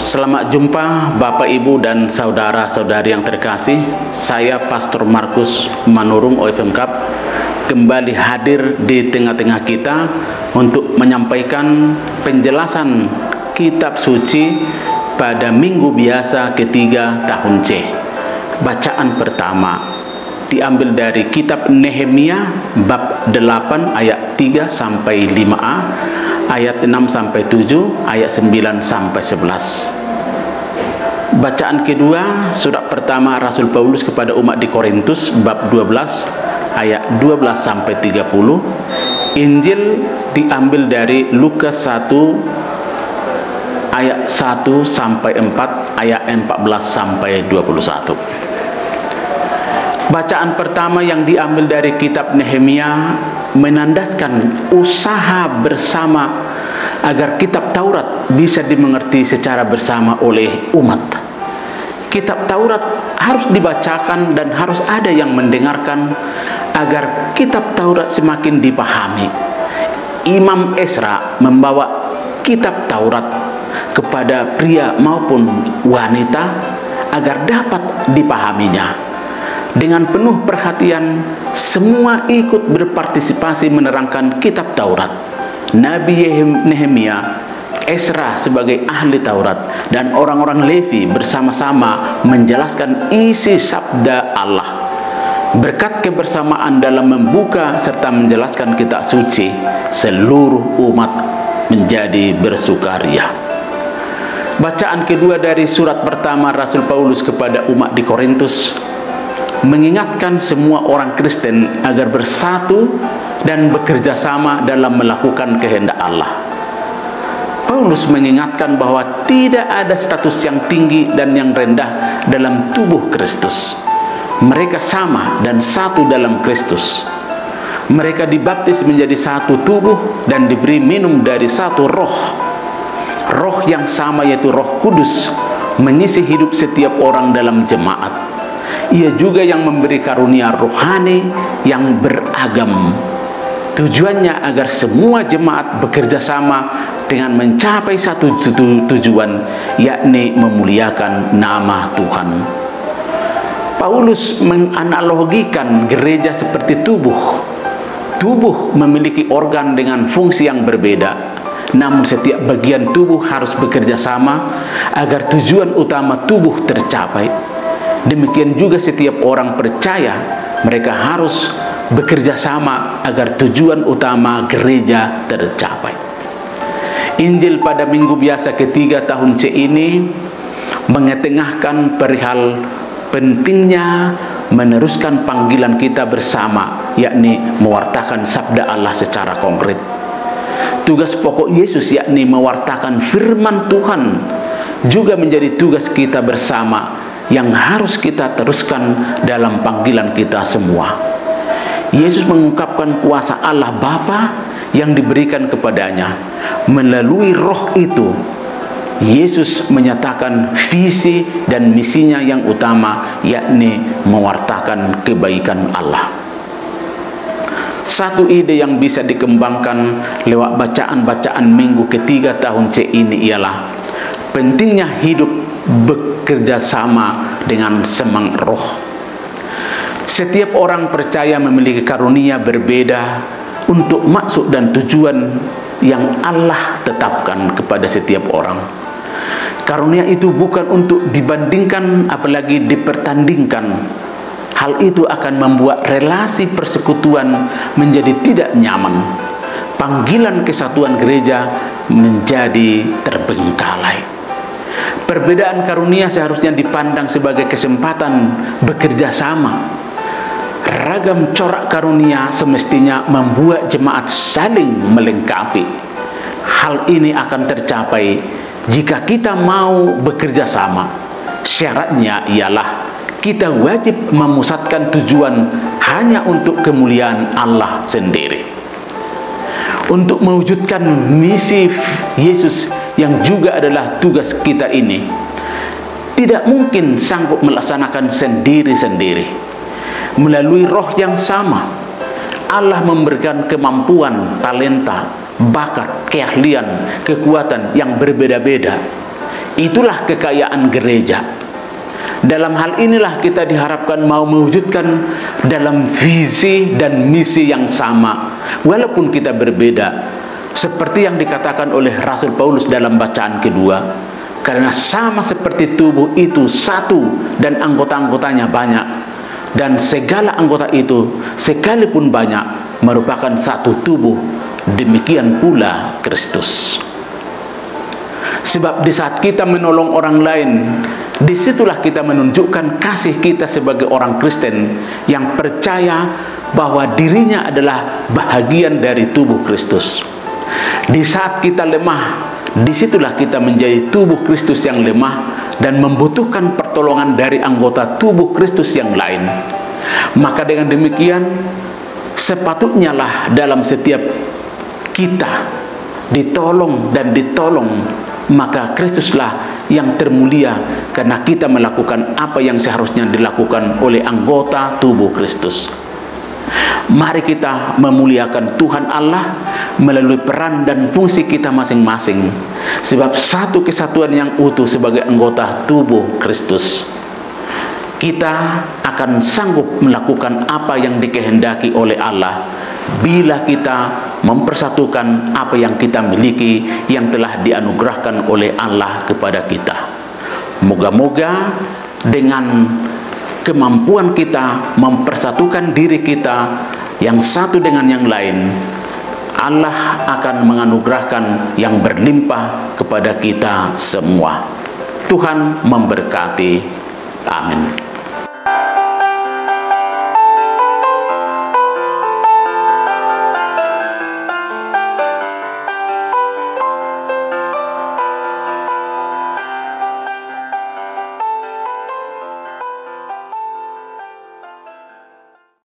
Selamat jumpa Bapak, Ibu, dan saudara-saudari yang terkasih. Saya Pastor Markus Manurung OFM Cup kembali hadir di tengah-tengah kita untuk menyampaikan penjelasan kitab suci pada minggu biasa ketiga tahun C. Bacaan pertama diambil dari kitab Nehemia bab 8 ayat 3 sampai 5a, ayat 6 sampai 7, ayat 9 sampai 11. Bacaan kedua surat pertama Rasul Paulus kepada umat di Korintus bab 12 ayat 12 sampai 30. Injil diambil dari Lukas 1 ayat 1 sampai 4, ayat 14 sampai 21. Bacaan pertama yang diambil dari kitab Nehemia menandaskan usaha bersama agar kitab Taurat bisa dimengerti secara bersama oleh umat. Kitab Taurat harus dibacakan dan harus ada yang mendengarkan agar kitab Taurat semakin dipahami. Imam Ezra membawa kitab Taurat kepada pria maupun wanita agar dapat dipahaminya. Dengan penuh perhatian, semua ikut berpartisipasi menerangkan kitab Taurat. Nabi Nehemia, Ezra sebagai ahli Taurat, dan orang-orang Levi bersama-sama menjelaskan isi sabda Allah. Berkat kebersamaan dalam membuka serta menjelaskan kitab suci, seluruh umat menjadi bersukaria. Bacaan kedua dari surat pertama Rasul Paulus kepada umat di Korintus mengingatkan semua orang Kristen agar bersatu dan bekerja sama dalam melakukan kehendak Allah. Paulus mengingatkan bahwa tidak ada status yang tinggi dan yang rendah dalam tubuh Kristus. Mereka sama dan satu dalam Kristus. Mereka dibaptis menjadi satu tubuh dan diberi minum dari satu roh. Roh yang sama, yaitu Roh Kudus, mengisi hidup setiap orang dalam jemaat. Ia juga yang memberi karunia rohani yang beragam. Tujuannya agar semua jemaat bekerja sama dengan mencapai satu tujuan, yakni memuliakan nama Tuhan. Paulus menganalogikan gereja seperti tubuh. Tubuh memiliki organ dengan fungsi yang berbeda, namun setiap bagian tubuh harus bekerja sama agar tujuan utama tubuh tercapai. Demikian juga setiap orang percaya, mereka harus bekerja sama agar tujuan utama gereja tercapai. Injil pada minggu biasa ketiga tahun C ini mengetengahkan perihal pentingnya meneruskan panggilan kita bersama, yakni mewartakan sabda Allah secara konkret. Tugas pokok Yesus, yakni mewartakan firman Tuhan, juga menjadi tugas kita bersama yang harus kita teruskan dalam panggilan kita semua. Yesus mengungkapkan kuasa Allah Bapa yang diberikan kepadanya. Melalui roh itu, Yesus menyatakan visi dan misinya yang utama, yakni mewartakan kebaikan Allah. Satu ide yang bisa dikembangkan lewat bacaan-bacaan minggu ketiga tahun C ini ialah pentingnya hidup bekerja sama dengan semang roh. Setiap orang percaya memiliki karunia berbeda untuk maksud dan tujuan yang Allah tetapkan kepada setiap orang. Karunia itu bukan untuk dibandingkan, apalagi dipertandingkan. Hal itu akan membuat relasi persekutuan menjadi tidak nyaman. Panggilan kesatuan gereja menjadi terbengkalai. Perbedaan karunia seharusnya dipandang sebagai kesempatan bekerja sama. Ragam corak karunia semestinya membuat jemaat saling melengkapi. Hal ini akan tercapai jika kita mau bekerja sama. Syaratnya ialah kita wajib memusatkan tujuan hanya untuk kemuliaan Allah sendiri. Untuk mewujudkan misi Yesus yang juga adalah tugas kita ini, tidak mungkin sanggup melaksanakan sendiri-sendiri. Melalui roh yang sama, Allah memberikan kemampuan, talenta, bakat, keahlian, kekuatan yang berbeda-beda. Itulah kekayaan gereja. Dalam hal inilah kita diharapkan mau mewujudkan dalam visi dan misi yang sama, walaupun kita berbeda. Seperti yang dikatakan oleh Rasul Paulus dalam bacaan kedua, karena sama seperti tubuh itu satu dan anggota-anggotanya banyak, dan segala anggota itu sekalipun banyak merupakan satu tubuh, demikian pula Kristus. Sebab di saat kita menolong orang lain, disitulah kita menunjukkan kasih kita sebagai orang Kristen yang percaya bahwa dirinya adalah bahagian dari tubuh Kristus. Di saat kita lemah, disitulah kita menjadi tubuh Kristus yang lemah dan membutuhkan pertolongan dari anggota tubuh Kristus yang lain. Maka dengan demikian, sepatutnya lah dalam setiap kita ditolong dan ditolong, maka Kristuslah yang termulia karena kita melakukan apa yang seharusnya dilakukan oleh anggota tubuh Kristus. Mari kita memuliakan Tuhan Allah melalui peran dan fungsi kita masing-masing, sebab satu kesatuan yang utuh sebagai anggota tubuh Kristus. Kita akan sanggup melakukan apa yang dikehendaki oleh Allah bila kita mempersatukan apa yang kita miliki yang telah dianugerahkan oleh Allah kepada kita. Moga-moga dengan kemampuan kita mempersatukan diri kita yang satu dengan yang lain, Allah akan menganugerahkan yang berlimpah kepada kita semua. Tuhan memberkati. Amin.